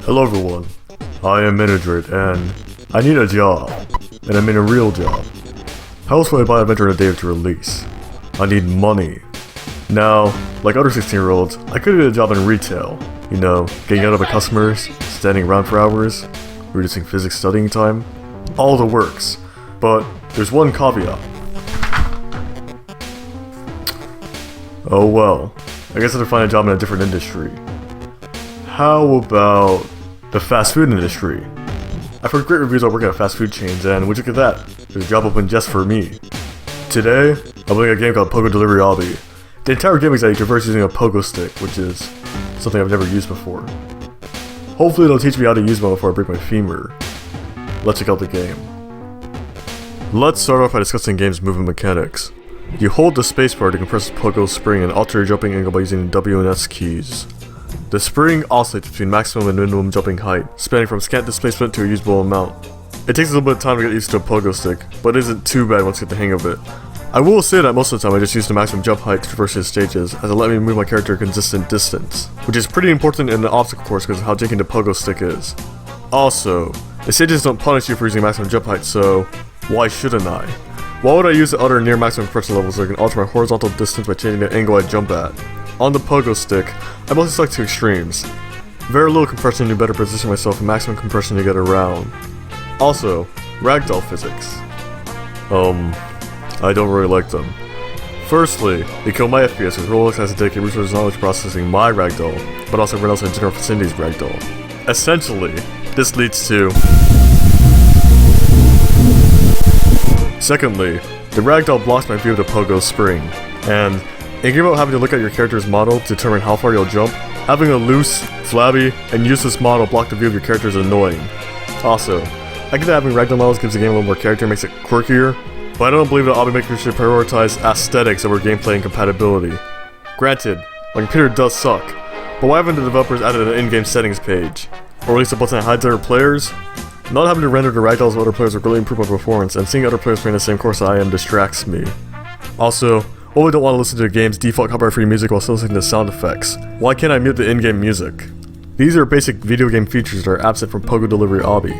Hello everyone, I am Minidroit and I need a job, and I mean a real job. How else would I buy Adventure in a day after release? I need money. Now, like other 16-year-olds, I could get a job in retail. You know, getting out of the customers, standing around for hours, reducing physics studying time, all the works. But there's one caveat. Oh well, I guess I have to find a job in a different industry. How about the fast food industry? I've heard great reviews on working at fast food chains, and would you look at that? There's a job open just for me. Today, I'm playing a game called Pogo Delivery Obby. The entire game is that you traverse using a pogo stick, which is something I've never used before. Hopefully it'll teach me how to use one before I break my femur. Let's check out the game. Let's start off by discussing the game's movement mechanics. You hold the spacebar to compress the pogo spring and alter your jumping angle by using the W and S keys. The spring oscillates between maximum and minimum jumping height, spanning from scant displacement to a usable amount. It takes a little bit of time to get used to a pogo stick, but it isn't too bad once you get the hang of it. I will say that most of the time I just use the maximum jump height to traverse his stages, as it let me move my character a consistent distance, which is pretty important in the obstacle course because of how janky the pogo stick is. Also, the stages don't punish you for using maximum jump height, so why shouldn't I? Why would I use the other near maximum compression levels so I can alter my horizontal distance by changing the angle I jump at? On the pogo stick, I mostly select two extremes. Very little compression to better position myself and maximum compression to get around. Also, ragdoll physics. I don't really like them. Firstly, they kill my FPS because Roblox has to dedicate resources not only to processing my ragdoll, but also everyone else in general vicinity's ragdoll. Essentially, this leads to... Secondly, the ragdoll blocks my view of the pogo spring, and in a game about having to look at your character's model to determine how far you'll jump, having a loose, flabby, and useless model block the view of your character is annoying. Also, I get that having ragdoll models gives the game a little more character and makes it quirkier, but I don't believe that Obby makers should prioritize aesthetics over gameplay and compatibility. Granted, my computer does suck, but why haven't the developers added an in-game settings page? Or at least a button that hides other players? Not having to render the ragdolls of other players will really improve my performance, and seeing other players playing the same course that I am distracts me. Also, I don't want to listen to the game's default copyright-free music while still listening to sound effects. Why can't I mute the in-game music? These are basic video game features that are absent from Pogo Delivery Obby.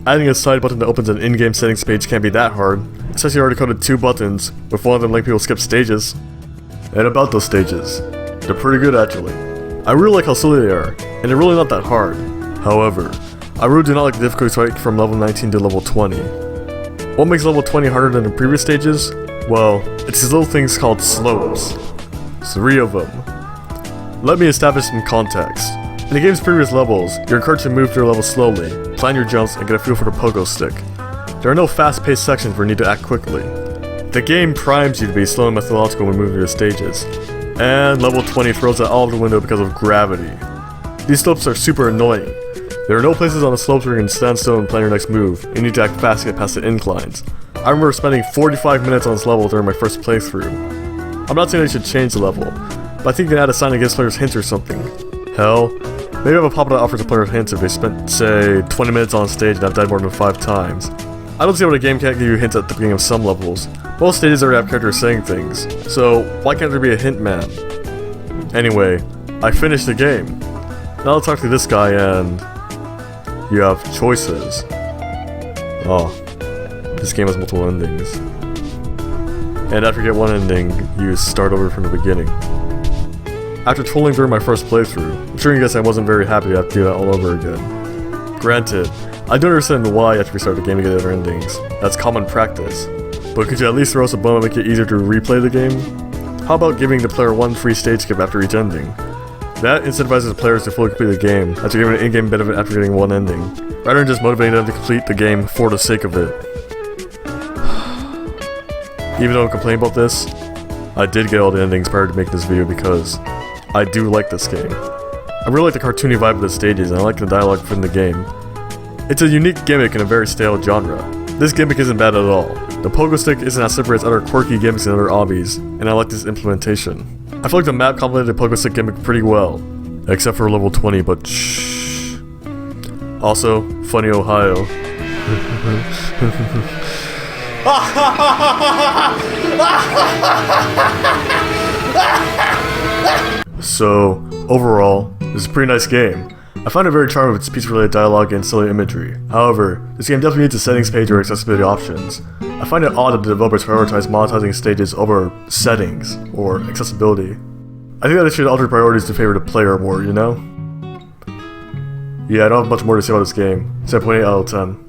Adding a side button that opens an in-game settings page can't be that hard, especially I already coded two buttons, with one of them letting people skip stages. And about those stages, they're pretty good actually. I really like how silly they are, and they're really not that hard. However, I really do not like the difficulty spike from level 19 to level 20. What makes level 20 harder than the previous stages? Well, it's these little things called slopes. 3 of them. Let me establish some context. In the game's previous levels, you're encouraged to move through a level slowly, plan your jumps, and get a feel for the pogo stick. There are no fast-paced sections where you need to act quickly. The game primes you to be slow and methodological when moving through the stages. And level 20 throws that all out the window because of gravity. These slopes are super annoying. There are no places on the slopes where you can stand still and plan your next move. You need to act fast to get past the inclines. I remember spending 45 minutes on this level during my first playthrough. I'm not saying I should change the level, but I think you can add a sign that gives players hints or something. Hell, maybe I have a pop-up that offers a player hints if they spent, say, 20 minutes on stage and have died more than 5 times. I don't see why the game can't give you hints at the beginning of some levels. Most stages already have characters saying things, so why can't there be a hint man? Anyway, I finished the game. Now I'll talk to this guy and... you have choices. Oh. This game has multiple endings. And after you get one ending, you start over from the beginning. After trolling during my first playthrough, I'm sure you guess I wasn't very happy to have to do that all over again. Granted, I don't understand why you have to restart the game to get other endings. That's common practice. But could you at least throw us a bone and make it easier to replay the game? How about giving the player one free stage skip after each ending? That incentivizes the players to fully complete the game, after giving an in-game benefit after getting one ending, rather than just motivating them to complete the game for the sake of it. Even though I'm complaining about this, I did get all the endings prior to making this video because I do like this game. I really like the cartoony vibe of the stages and I like the dialogue from the game. It's a unique gimmick in a very stale genre. This gimmick isn't bad at all. The pogo stick isn't as slippery as other quirky gimmicks in other obbies, and I like this implementation. I feel like the map complemented the pogo stick gimmick pretty well, except for level 20, but shh. Also, funny Ohio. So, overall, this is a pretty nice game. I find it very charming with its pizza-related dialogue and silly imagery. However, this game definitely needs a settings page or accessibility options. I find it odd that the developers prioritize monetizing stages over settings or accessibility. I think that they should alter priorities to favor the player more, you know? Yeah, I don't have much more to say about this game. 7.8 out of 10.